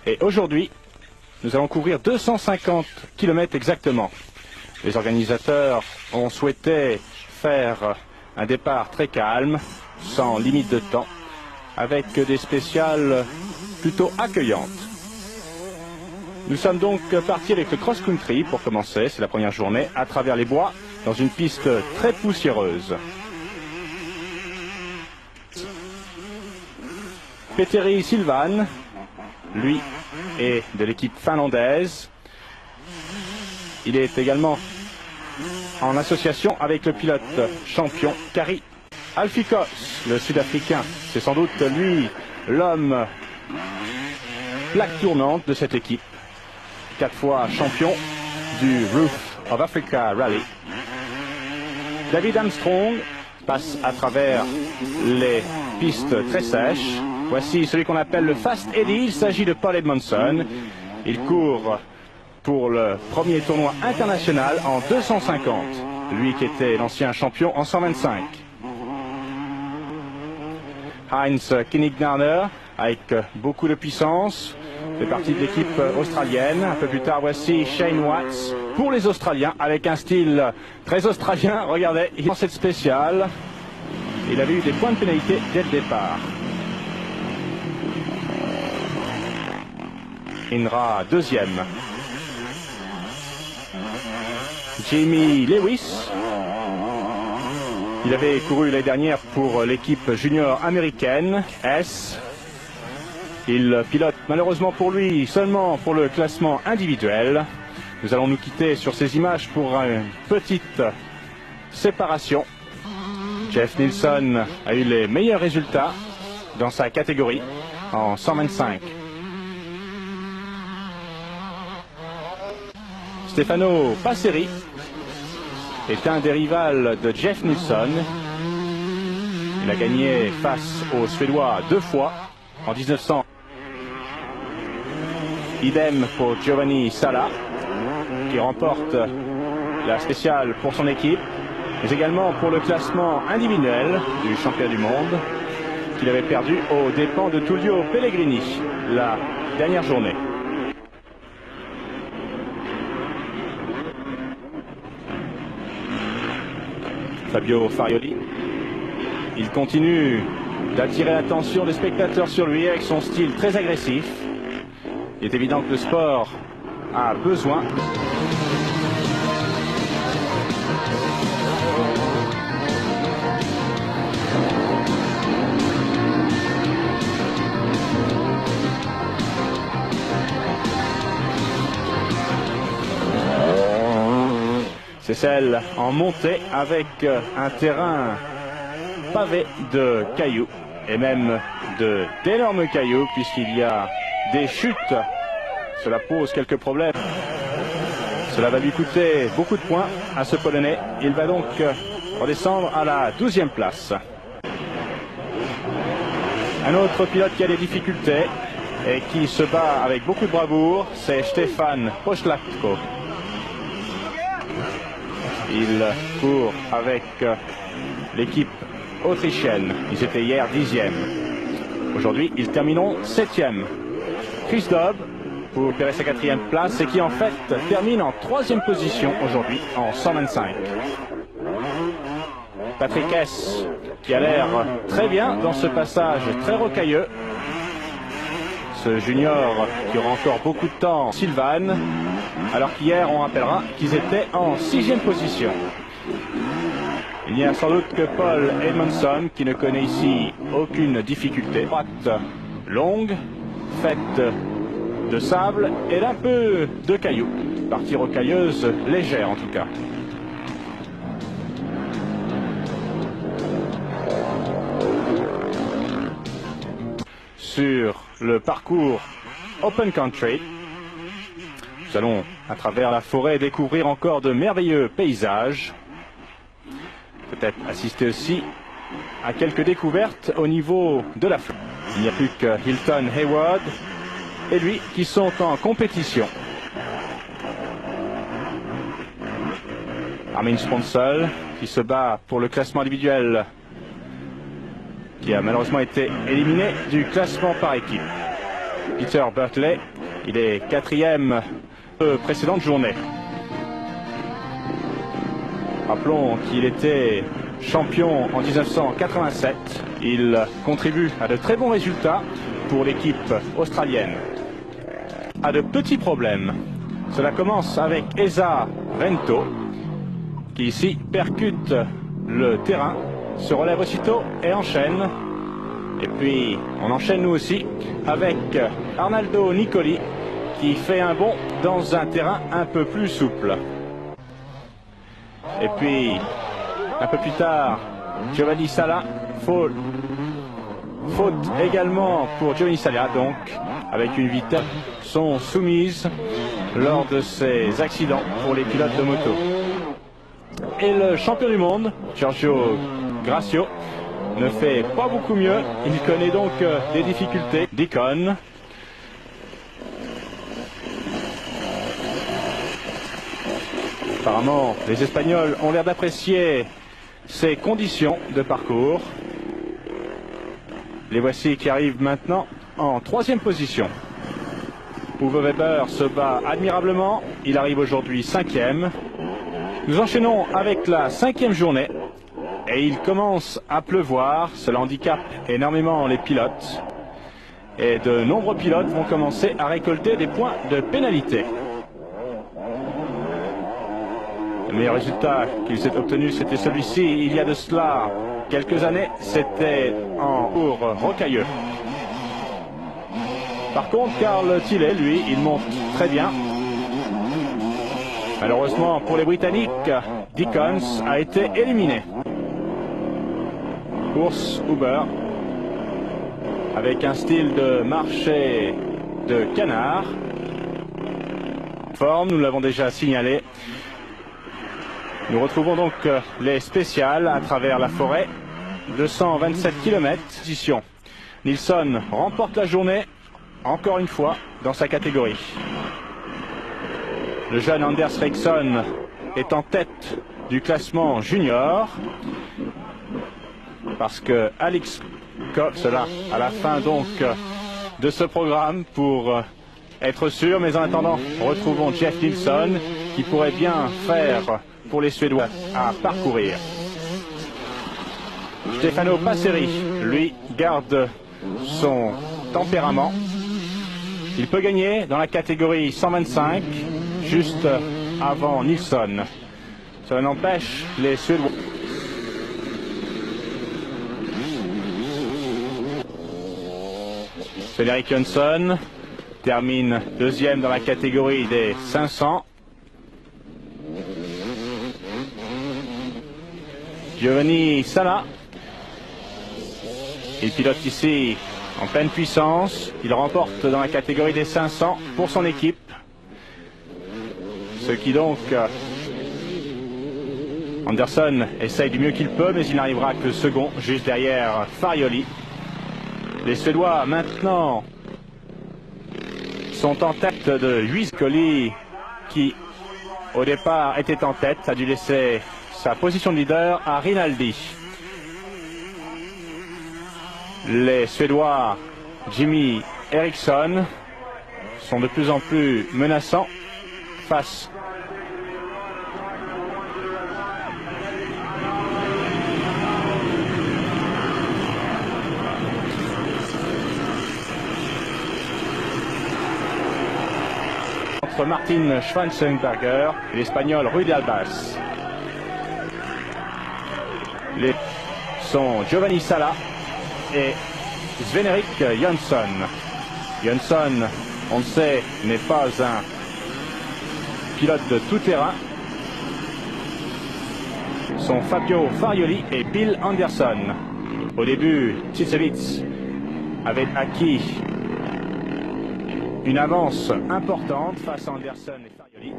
Et aujourd'hui, nous allons couvrir 250 km exactement. Les organisateurs ont souhaité faire un départ très calme, sans limite de temps, avec des spéciales plutôt accueillantes. Nous sommes donc partis avec le cross-country pour commencer, c'est la première journée, à travers les bois, dans une piste très poussiéreuse. Petteri Sylvan, lui, est de l'équipe finlandaise. Il est également en association avec le pilote champion Kari Alfikos, le Sud-Africain. C'est sans doute lui l'homme plaque tournante de cette équipe. 4 fois champion du Roof of Africa Rally. David Armstrong passe à travers les pistes très sèches. Voici celui qu'on appelle le Fast Eddie. Il s'agit de Paul Edmondson. Il court pour le premier tournoi international en 250. Lui qui était l'ancien champion en 125. Heinz Kinignarner, avec beaucoup de puissance, fait partie de l'équipe australienne. Un peu plus tard, voici Shane Watts pour les Australiens, avec un style très australien. Regardez, dans cette spéciale, il avait eu des points de pénalité dès le départ. Inra deuxième. Jamie Lewis. Il avait couru l'année dernière pour l'équipe junior américaine, S. Il pilote malheureusement pour lui seulement pour le classement individuel. Nous allons nous quitter sur ces images pour une petite séparation. Jeff Nielsen a eu les meilleurs résultats dans sa catégorie en 125. Stefano Passeri est un des rivales de Jeff Nielsen. Il a gagné face aux Suédois 2 fois en 1900. Idem pour Giovanni Sala, qui remporte la spéciale pour son équipe, mais également pour le classement individuel du championnat du monde, qu'il avait perdu aux dépens de Tullio Pellegrini la dernière journée. Fabio Farioli, il continue d'attirer l'attention des spectateurs sur lui avec son style très agressif. Il est évident que le sport a besoin c'est celle en montée avec un terrain pavé de cailloux et même d'énormes cailloux puisqu'il y a des chutes. Cela pose quelques problèmes. Cela va lui coûter beaucoup de points à ce Polonais. Il va donc redescendre à la 12e place. Un autre pilote qui a des difficultés et qui se bat avec beaucoup de bravoure, c'est Stefan Pośladko. Il court avec l'équipe autrichienne. Ils étaient hier 10e. Aujourd'hui, ils termineront 7e. Chris Dobb pour opérer sa 4e place et qui en fait termine en 3e position aujourd'hui en 125. Patrick S qui a l'air très bien dans ce passage très rocailleux. Ce junior qui aura encore beaucoup de temps, Sylvan, alors qu'hier on rappellera qu'ils étaient en 6e position. Il n'y a sans doute que Paul Edmondson qui ne connaît ici aucune difficulté. Droite longue, faite de sable et d'un peu de cailloux. Partie rocailleuse légère en tout cas. Sur le parcours Open Country, nous allons à travers la forêt découvrir encore de merveilleux paysages. Peut-être assister aussi à quelques découvertes au niveau de la flotte. Il n'y a plus que Hilton Hayward et lui qui sont en compétition. Armin Sponsel qui se bat pour le classement individuel, qui a malheureusement été éliminé du classement par équipe. Peter Bertley Il est quatrième de précédente journée. Rappelons qu'il était champion en 1987. Il contribue à de très bons résultats pour l'équipe australienne. A de petits problèmes. Cela commence avec Esa Vento, qui ici percute le terrain, se relève aussitôt et enchaîne. Et puis on enchaîne nous aussi avec Arnaldo Nicoli, qui fait un bond dans un terrain un peu plus souple. Et puis un peu plus tard, Giovanni Sala, faute également pour Giovanni Sala, donc avec une vitesse, sont soumises lors de ces accidents pour les pilotes de moto. Et le champion du monde, Giorgio Gracio, ne fait pas beaucoup mieux. Il connaît donc des difficultés. Deacon. Apparemment, les Espagnols ont l'air d'apprécier ces conditions de parcours. Les voici qui arrivent maintenant en troisième position. Uwe Weber se bat admirablement. Il arrive aujourd'hui cinquième. Nous enchaînons avec la cinquième journée. Et il commence à pleuvoir. Cela handicape énormément les pilotes. Et de nombreux pilotes vont commencer à récolter des points de pénalité. Le meilleur résultat qu'il s'est obtenu, c'était celui-ci il y a de cela quelques années. C'était en cours rocailleux. Par contre, Carl Tilley, lui, il monte très bien. Malheureusement pour les Britanniques, Dickens a été éliminé. Course Uber avec un style de marché de canard. Forme, nous l'avons déjà signalé. Nous retrouvons donc les spéciales à travers la forêt. 227 km. Position. Nilsson remporte la journée, encore une fois, dans sa catégorie. Le jeune Anders Ericsson est en tête du classement junior. Parce que Alex Cox sera à la fin donc de ce programme pour être sûr. Mais en attendant, retrouvons Jeff Nilsson qui pourrait bien faire pour les Suédois à parcourir. Stefano Passeri, lui, garde son tempérament. Il peut gagner dans la catégorie 125, juste avant Nilsson. Cela n'empêche les Suédois. Fredrik Jönsson termine deuxième dans la catégorie des 500. Giovanni Sala, il pilote ici en pleine puissance. Il remporte dans la catégorie des 500 pour son équipe. Ce qui donc... Anderson essaye du mieux qu'il peut, mais il n'arrivera que second, juste derrière Farioli. Les Suédois maintenant sont en tête de 8. Colli, qui au départ était en tête, a dû laisser sa position de leader à Rinaldi. Les Suédois Jimmy Eriksson sont de plus en plus menaçants face entre Martin Schwarzenberger et l'Espagnol Rudy Albas. Les sont Giovanni Sala et Sven-Erik Jönsson. Jönsson, on le sait, n'est pas un pilote de tout-terrain. Sont Fabio Farioli et Bill Anderson. Au début, Tsitsevits avait acquis une avance importante face à Anderson et Farioli.